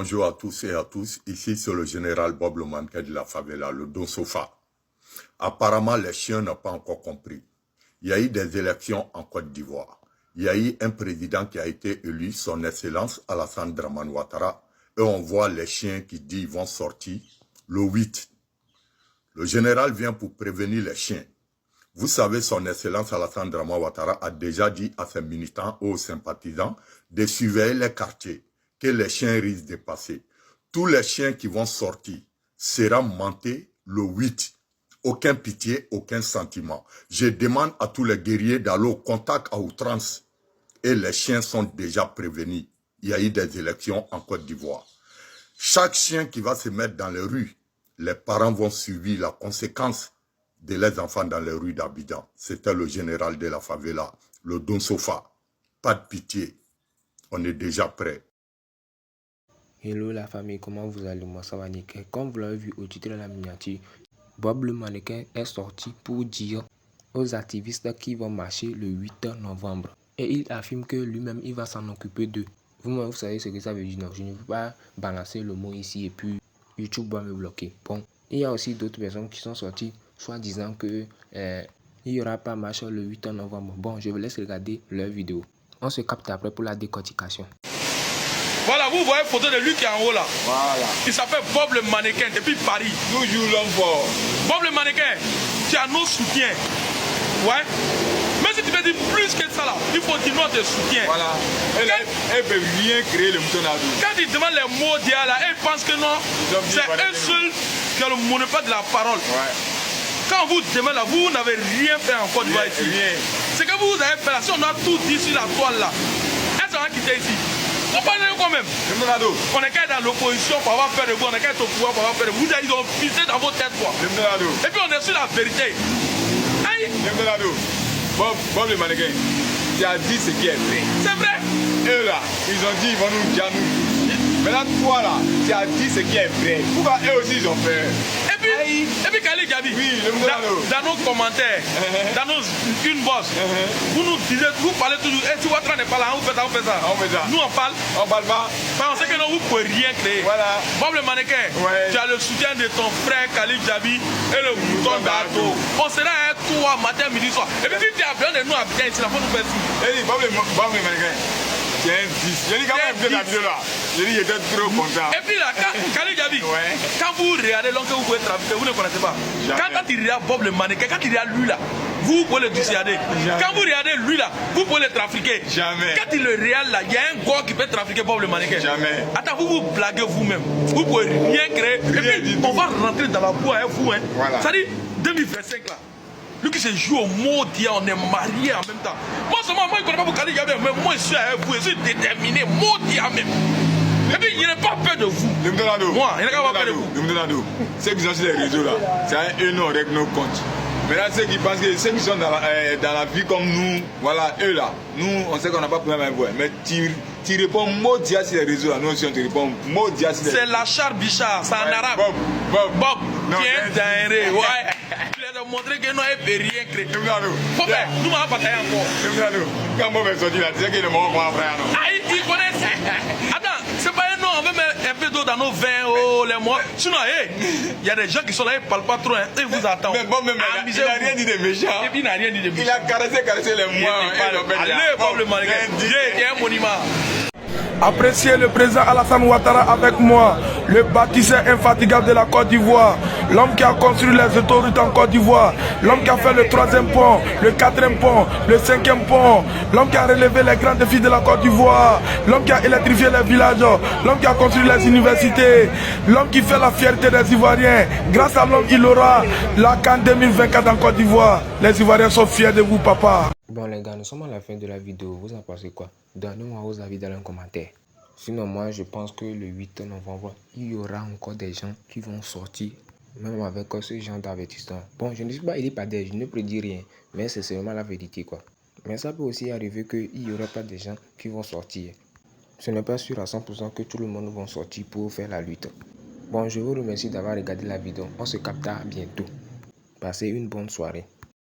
Bonjour à tous et à tous. Ici, c'est le général Bob le mannequin de la favela, le Don Sofa. Apparemment, les chiens n'ont pas encore compris. Il y a eu des élections en Côte d'Ivoire. Il y a eu un président qui a été élu, son Excellence Alassane Dramane Ouattara. Et on voit les chiens qui disent qu'ils vont sortir le 8. Le général vient pour prévenir les chiens. Vous savez, son Excellence Alassane Dramane Ouattara a déjà dit à ses militants ou aux sympathisants de surveiller les quartiers, que les chiens risquent de passer. Tous les chiens qui vont sortir seront montés le 8. Aucun pitié, aucun sentiment. Je demande à tous les guerriers d'aller au contact à outrance. Et les chiens sont déjà prévenus. Il y a eu des élections en Côte d'Ivoire. Chaque chien qui va se mettre dans les rues, les parents vont subir la conséquence de les enfants dans les rues d'Abidjan. C'était le général de la favela, le Don Sofa. Pas de pitié. On est déjà prêt. Hello la famille, comment vous allez? Moi ça va nickel. Comme vous l'avez vu au titre de la miniature, Bob le mannequin est sorti pour dire aux activistes qui vont marcher le 8 novembre. Et il affirme que lui-même il va s'en occuper d'eux. Vous savez ce que ça veut dire? Non, je ne veux pas balancer le mot ici et puis YouTube va me bloquer. Bon, il y a aussi d'autres personnes qui sont sorties, soit disant que il n'y aura pas marche le 8 novembre. Bon, je vous laisse regarder leur vidéo. On se capte après pour la décortication. Voilà, vous voyez la photo de lui qui est en haut là. Voilà. Il s'appelle Bob le mannequin depuis Paris. Toujours l'homme fort. Bob le mannequin, tu as nos soutiens. Ouais. Mais si tu veux dire plus que ça là, il faut dire notre soutien. Voilà. Elle ne peut rien créer le mouton à dos. Quand il demande les mots d'hier là, elle pense que non, c'est un seul qui a le monopole de la parole. Ouais. Quand vous demandez là, vous n'avez rien fait en Côte d'Ivoire ici. C'est que vous avez fait là, si on a tout dit sur la toile là, elle s'en va quitter ici. On parle de quand même. On est qu'à dans l'opposition pour avoir peur de vous, on est qu'à être au pouvoir pour avoir peur de vous. Ils ont pissé dans vos têtes quoi. Et puis on est sur la vérité. Aïe. Bob le mannequin, tu as dit ce qui est vrai. C'est vrai. Eux là, ils ont dit ils vont nous dire nous. Maintenant toi là, tu as dit ce qui est vrai. Pourquoi eux aussi ils ont peur? Et puis Khalid Gabi, oui, dans nos commentaires, dans nos une bosse, vous nous disiez, vous parlez toujours, et si votre n'est pas là, on fait ça, on fait ça. Nous on parle. On parle pas. On sait que non, vous ne pouvez rien créer. Voilà. Bob le mannequin, tu as le soutien de ton frère Khalid Gabi et le mouton d'Arto. On sera à toi matin, midi, soir. Et puis si tu as besoin de nous habiter ici, il faut nous faire ci. Et Bob le mannequin. C'est un 10. J'ai dit quand même de la vidéo là. J'ai dit j'étais trop content. Et puis là, Khalid Gabi, quand vous regardez l'homme que vous pouvez trafiquer, vous ne connaissez pas. Quand il regarde Bob le mannequin, quand il regarde lui là, vous pouvez le dissuader. Quand vous regardez lui là, vous pouvez le trafiquer. Jamais. Quand il le regarde là, il y a un gars qui peut trafiquer Bob le mannequin. Jamais. Attends, vous vous blaguez vous-même. Vous pouvez rien créer. Et puis on va rentrer dans la boue avec vous. Hein. Voilà. Ça dit 2025 là. Lui qui se joue au maudit, on est mariés en même temps. Moi seulement, moi je ne connais pas vous Khalid Gabi, mais moi je suis avec vous, je suis déterminé, maudit en même. Et puis il n'a pas peur de vous. Moi, il n'a pas peur de vous. Ceux qui sont sur les réseaux là, c'est eux non avec nos comptes. Maintenant ceux qui pensent que ceux qui sont dans la vie comme nous, voilà, eux là, nous on sait qu'on n'a pas de problème avec vous, mais tu réponds maudit sur les réseaux là, nous aussi on te répond maudit sur les réseaux. C'est Lachar Bichard, c'est en arabe. Bob, qui est dingue, ouais. De montrer que nous n'avons rien créé. Faut faire, nous allons batailler encore. Quand Bob est sorti là, tu sais qu'il est mort pour un frère, non? Ah, ils connaissent. Attends, c'est pas un nom, on veut mettre un peu d'eau dans nos vins, oh, les mois. Sinon, il y a des gens qui sont là, ils ne parlent pas trop, hein, ils vous attendent. Mais Bob, il n'a rien dit de méchant. Et puis, il n'a rien dit de méchant. Il a caressé les mois. Allez, Bob le mannequin, Dieu est un monument. Appréciez le président Alassane Ouattara avec moi, le bâtisseur infatigable de la Côte d'Ivoire, l'homme qui a construit les autoroutes en Côte d'Ivoire, l'homme qui a fait le 3e pont, le 4e pont, le 5e pont, l'homme qui a relevé les grands défis de la Côte d'Ivoire, l'homme qui a électrifié les villages, l'homme qui a construit les universités, l'homme qui fait la fierté des Ivoiriens. Grâce à l'homme, il aura la CAN 2024 en Côte d'Ivoire. Les Ivoiriens sont fiers de vous, papa. Bon les gars, nous sommes à la fin de la vidéo. Vous en pensez quoi? Donnez-moi vos avis dans les commentaires. Sinon moi je pense que le 8 novembre, il y aura encore des gens qui vont sortir. Même avec ce genre d'avertissement. Bon, je ne dis pas il est pas des, je ne prédis rien. Mais c'est seulement la vérité quoi. Mais ça peut aussi arriver qu'il n'y aura pas des gens qui vont sortir. Ce n'est pas sûr à 100% que tout le monde va sortir pour faire la lutte. Bon, je vous remercie d'avoir regardé la vidéo. On se capte à bientôt. Passez une bonne soirée.